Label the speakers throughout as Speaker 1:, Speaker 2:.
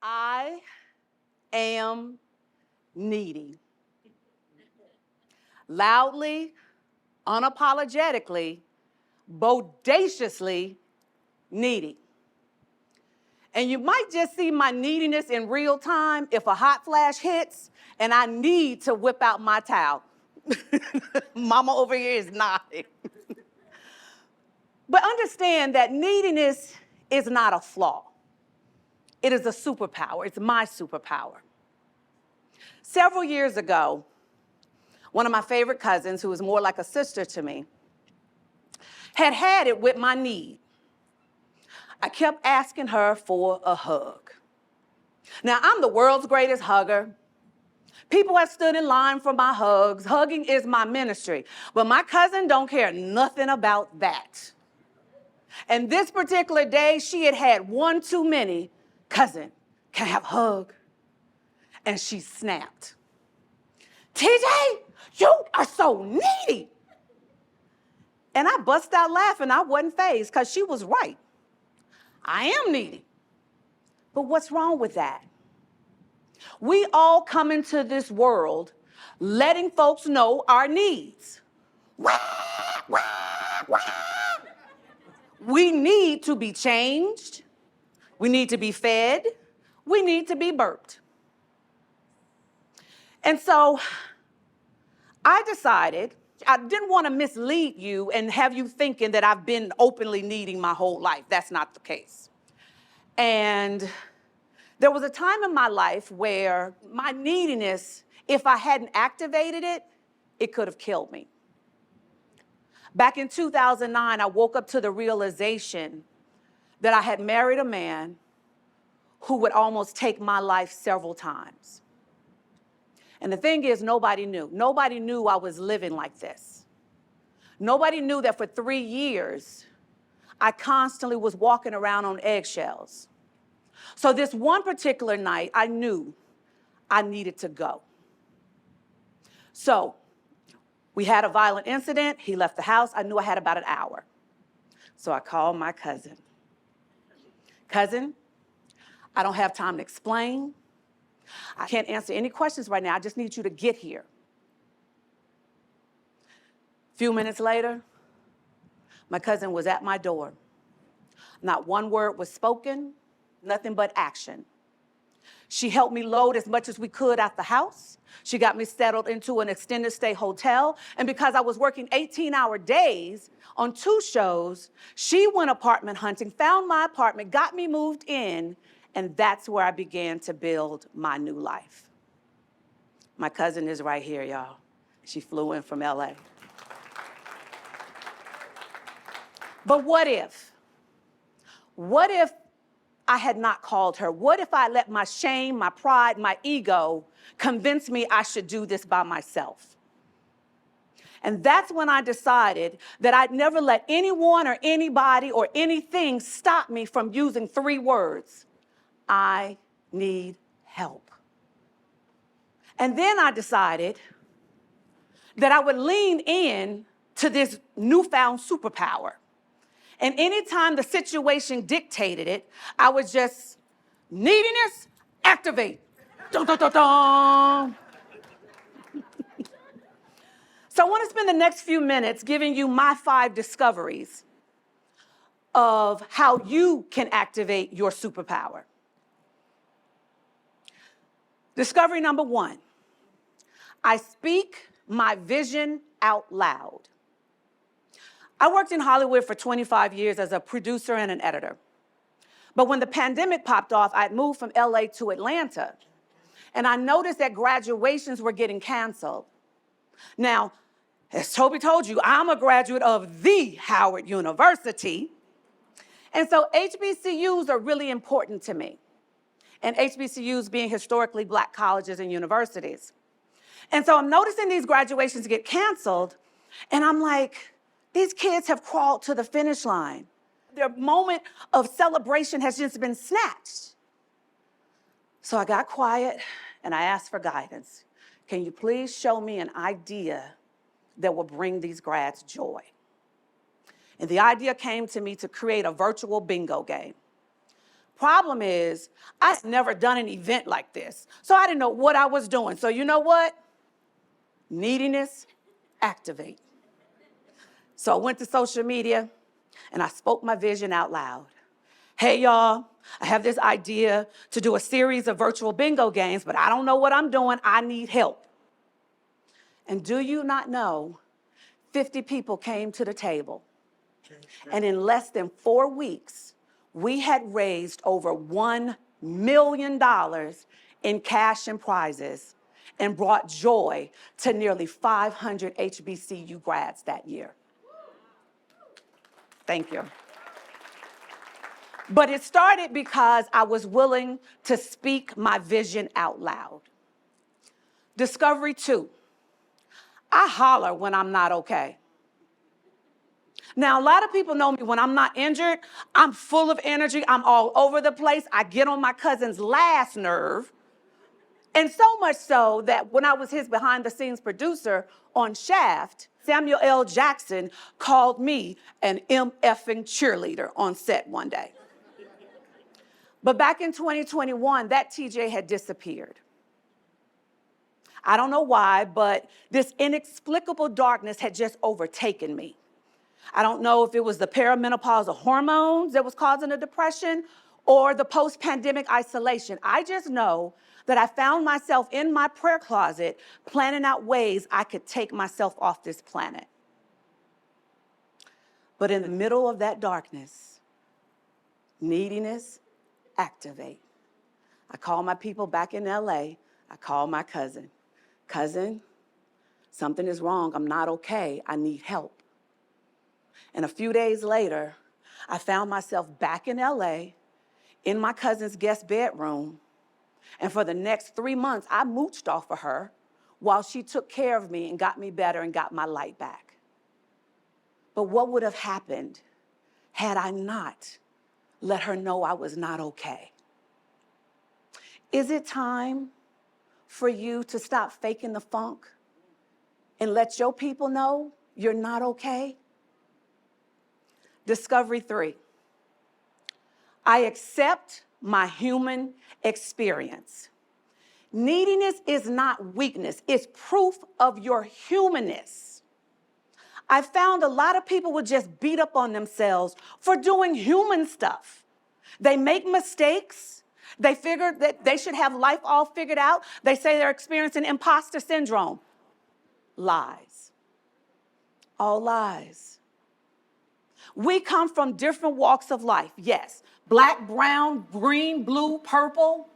Speaker 1: I am needy. Loudly, unapologetically, bodaciously needy. And you might just see my neediness in real time if a hot flash hits and I need to whip out my towel. Mama over here is nodding. But understand that neediness is not a flaw. It is a superpower. It's my superpower. Several years ago, one of my favorite cousins, who was more like a sister to me, had it with my need. I kept asking her for a hug. Now, I'm the world's greatest hugger. People have stood in line for my hugs. Hugging is my ministry. But my cousin don't care nothing about that. And this particular day, she had had one too many. Cousin, can I have a hug? And she snapped. TJ, you are so needy. And I bust out laughing. I wasn't fazed because she was right. I am needy. But what's wrong with that? We all come into this world letting folks know our needs. We need to be changed. We need to be fed. We need to be burped. And so I decided I didn't want to mislead you and have you thinking that I've been openly needing my whole life. That's not the case. And there was a time in my life where my neediness, if I hadn't activated it, it could have killed me. Back in 2009, I woke up to the realization that I had married a man who would almost take my life several times. And the thing is, nobody knew. Nobody knew I was living like this. Nobody knew that for 3 years, I constantly was walking around on eggshells. So this one particular night, I knew I needed to go. So we had a violent incident. He left the house. I knew I had about an hour. So I called my cousin. Cousin, I don't have time to explain. I can't answer any questions right now. I just need you to get here. A few minutes later, my cousin was at my door. Not one word was spoken, nothing but action. She helped me load as much as we could out the house. She got me settled into an extended stay hotel. And because I was working 18-hour days on 2 shows, she went apartment hunting, found my apartment, got me moved in, and that's where I began to build my new life. My cousin is right here, y'all. She flew in from LA. But what if? What if I had not called her? What if I let my shame, my pride, my ego convince me I should do this by myself? And that's when I decided that I'd never let anyone or anybody or anything stop me from using 3 words. I need help. And then I decided that I would lean in to this newfound superpower. And anytime the situation dictated it, I would just, neediness, activate. Dun, dun, dun, dun. So I want to spend the next few minutes giving you my 5 discoveries of how you can activate your superpower. Discovery number 1, I speak my vision out loud. I worked in Hollywood for 25 years as a producer and an editor. But when the pandemic popped off, I moved from LA to Atlanta. And I noticed that graduations were getting canceled. Now, as Toby told you, I'm a graduate of the Howard University. And so HBCUs are really important to me. And HBCUs being historically Black colleges and universities. And so I'm noticing these graduations get canceled, and I'm like, these kids have crawled to the finish line. Their moment of celebration has just been snatched. So I got quiet and I asked for guidance. Can you please show me an idea that will bring these grads joy? And the idea came to me to create a virtual bingo game. Problem is, I'd never done an event like this, so I didn't know what I was doing. So you know what? Neediness, activate. So I went to social media and I spoke my vision out loud. Hey, y'all, I have this idea to do a series of virtual bingo games, but I don't know what I'm doing. I need help. And do you not know, 50 people came to the table. And in less than 4 weeks, we had raised over $1 million in cash and prizes and brought joy to nearly 500 HBCU grads that year. Thank you. But it started because I was willing to speak my vision out loud. Discovery 2, I holler when I'm not okay. Now, a lot of people know me when I'm not injured, I'm full of energy, I'm all over the place, I get on my cousin's last nerve. And so much so that when I was his behind-the-scenes producer on Shaft, Samuel L. Jackson called me an MFing cheerleader on set one day. But back in 2021, that TeeJ had disappeared. I don't know why, but this inexplicable darkness had just overtaken me. I don't know if it was the perimenopausal hormones that was causing the depression or the post-pandemic isolation. I just know that I found myself in my prayer closet planning out ways I could take myself off this planet. But in the middle of that darkness, neediness, activate. I call my people back in LA. I call my cousin. Cousin, something is wrong. I'm not okay. I need help. And a few days later, I found myself back in LA in my cousin's guest bedroom. And for the next 3 months, I mooched off of her while she took care of me and got me better and got my light back. But what would have happened had I not let her know I was not okay? Is it time for you to stop faking the funk and let your people know you're not okay? Discovery 3, I accept my human experience. Neediness is not weakness, it's proof of your humanness. I found a lot of people would just beat up on themselves for doing human stuff. They make mistakes. They figure that they should have life all figured out. They say they're experiencing imposter syndrome. Lies. All lies. We come from different walks of life, yes. Black, brown, green, blue, purple.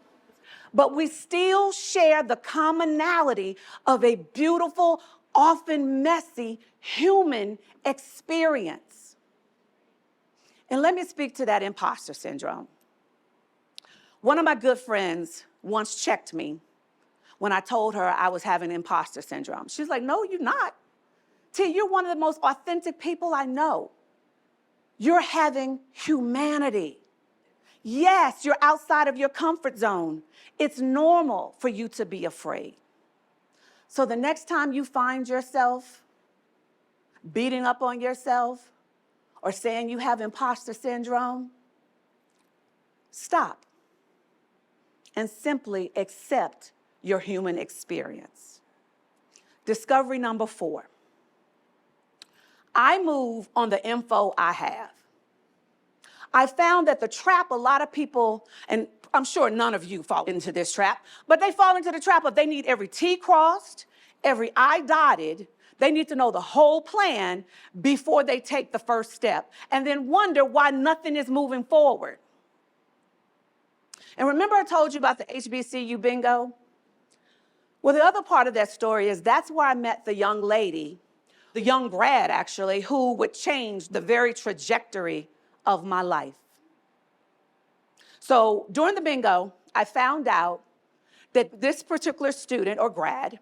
Speaker 1: But we still share the commonality of a beautiful, often messy human experience. And let me speak to that imposter syndrome. One of my good friends once checked me when I told her I was having imposter syndrome. She's like, no, you're not. T, you're one of the most authentic people I know. You're having humanity. Yes, you're outside of your comfort zone. It's normal for you to be afraid. So the next time you find yourself beating up on yourself or saying you have imposter syndrome, stop and simply accept your human experience. Discovery number 4, I move on the info I have. I found that the trap a lot of people, and I'm sure none of you fall into this trap, but they fall into the trap of they need every T crossed, every I dotted. They need to know the whole plan before they take the first step, and then wonder why nothing is moving forward. And remember I told you about the HBCU bingo? Well, the other part of that story is that's where I met the young lady, the young grad actually, who would change the very trajectory of my life. So during the bingo, I found out that this particular student or grad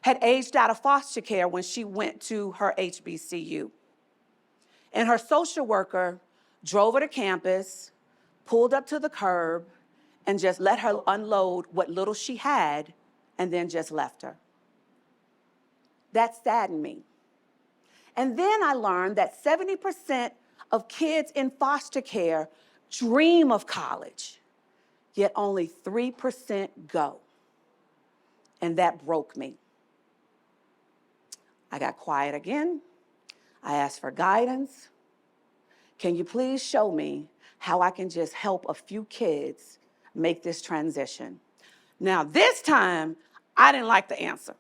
Speaker 1: had aged out of foster care when she went to her HBCU. And her social worker drove her to campus, pulled up to the curb, and just let her unload what little she had, and then just left her. That saddened me. And then I learned that 70% of kids in foster care dream of college, yet only 3% go. And that broke me. I got quiet again. I asked for guidance. Can you please show me how I can just help a few kids make this transition? Now, this time, I didn't like the answer.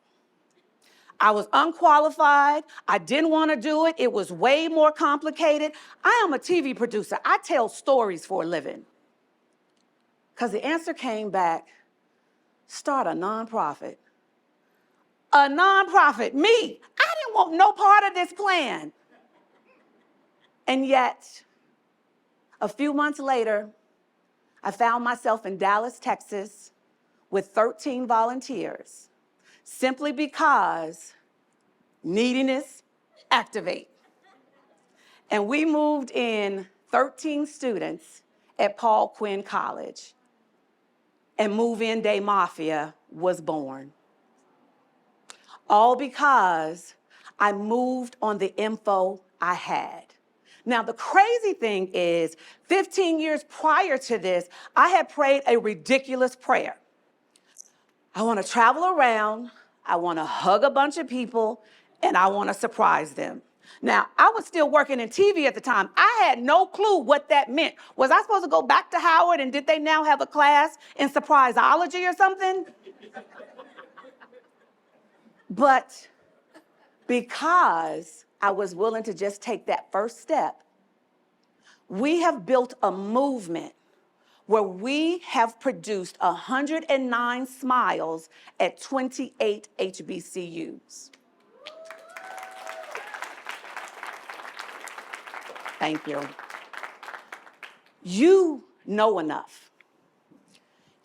Speaker 1: I was unqualified. I didn't want to do it. It was way more complicated. I am a TV producer. I tell stories for a living. Because the answer came back, start a nonprofit. A nonprofit, me. I didn't want no part of this plan. And yet, a few months later, I found myself in Dallas, Texas, with 13 volunteers, simply because neediness activate. And we moved in 13 students at Paul Quinn College, and Move-In Day Mafia was born. All because I moved on the info I had. Now, the crazy thing is, 15 years prior to this, I had prayed a ridiculous prayer. I want to travel around, I want to hug a bunch of people, and I want to surprise them. Now, I was still working in TV at the time. I had no clue what that meant. Was I supposed to go back to Howard, and did they now have a class in surpriseology or something? But because I was willing to just take that first step, we have built a movement where we have produced 109 smiles at 28 HBCUs. Thank you. You know enough.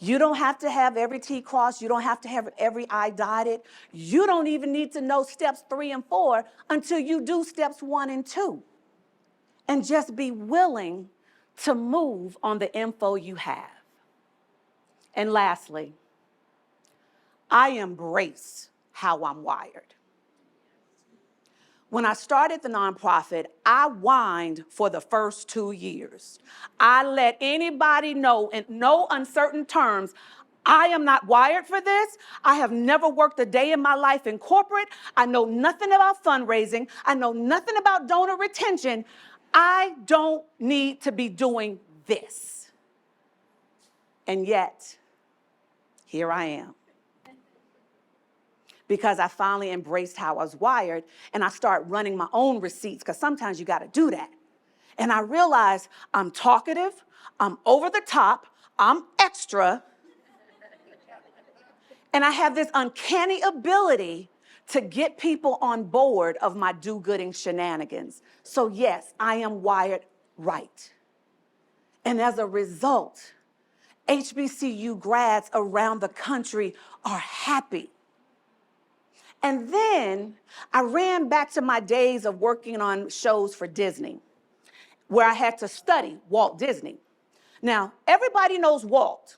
Speaker 1: You don't have to have every T crossed. You don't have to have every I dotted. You don't even need to know steps 3 and 4 until you do steps 1 and 2. And just be willing to move on the info you have. And lastly, I embrace how I'm wired. When I started the nonprofit, I whined for the first 2 years. I let anybody know in no uncertain terms, I am not wired for this. I have never worked a day in my life in corporate. I know nothing about fundraising. I know nothing about donor retention. I don't need to be doing this. And yet, here I am. Because I finally embraced how I was wired, and I started running my own receipts, because sometimes you got to do that. And I realized I'm talkative, I'm over the top, I'm extra, and I have this uncanny ability to get people on board of my do-gooding shenanigans. So yes, I am wired right. And as a result, HBCU grads around the country are happy. And then I ran back to my days of working on shows for Disney, where I had to study Walt Disney. Now, everybody knows Walt.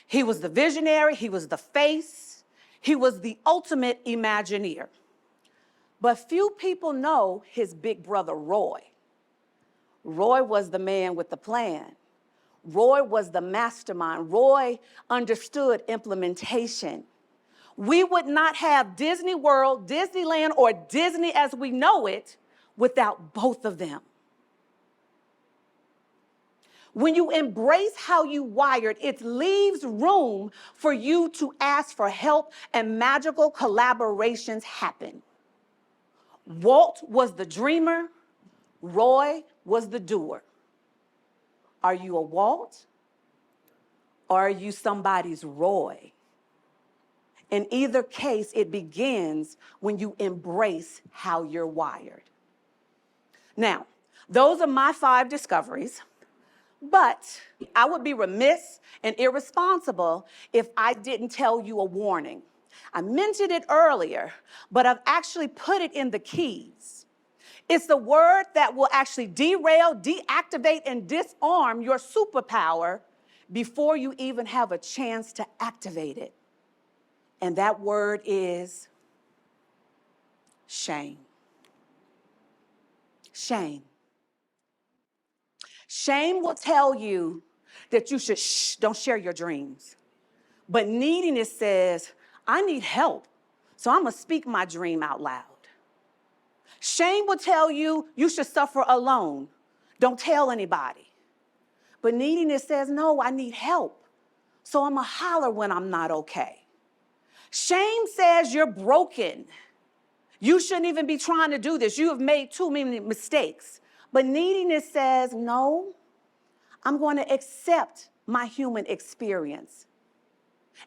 Speaker 1: He was the visionary, he was the face, he was the ultimate Imagineer. But few people know his big brother, Roy. Roy was the man with the plan. Roy was the mastermind. Roy understood implementation. We would not have Disney World, Disneyland, or Disney as we know it without both of them. When you embrace how you wired, it leaves room for you to ask for help, and magical collaborations happen. Walt was the dreamer, Roy was the doer. Are you a Walt, or are you somebody's Roy? In either case, it begins when you embrace how you're wired. Now, those are my 5 discoveries, but I would be remiss and irresponsible if I didn't tell you a warning. I mentioned it earlier, but I've actually put it in the keys. It's the word that will actually derail, deactivate, and disarm your superpower before you even have a chance to activate it. And that word is shame. Shame. Shame will tell you that you should don't share your dreams. But neediness says, I need help, so I'm gonna speak my dream out loud. Shame will tell you you should suffer alone. Don't tell anybody. But neediness says, no, I need help, so I'm gonna holler when I'm not okay. Shame says you're broken. You shouldn't even be trying to do this. You have made too many mistakes. But neediness says, no, I'm going to accept my human experience.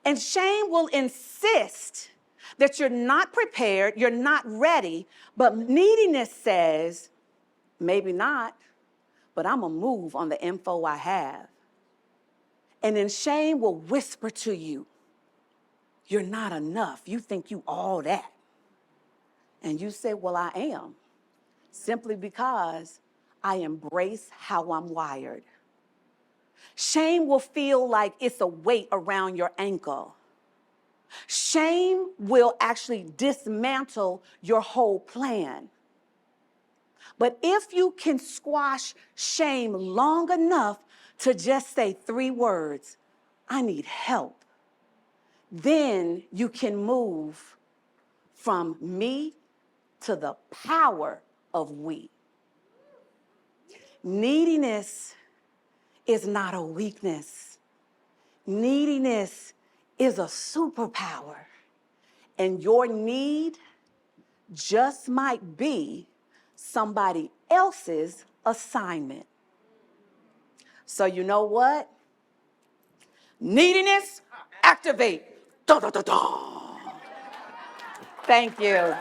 Speaker 1: And shame will insist that you're not prepared, you're not ready, but neediness says, maybe not, but I'm going to move on the info I have. And then shame will whisper to you, you're not enough. You think you all that. And you say, well, I am, simply because I embrace how I'm wired. Shame will feel like it's a weight around your ankle. Shame will actually dismantle your whole plan. But if you can squash shame long enough to just say 3 words, I need help, then you can move from me to the power of we. Neediness is not a weakness. Neediness is a superpower. And your need just might be somebody else's assignment. So you know what? Neediness, activate. Da, da, da, da. Thank you.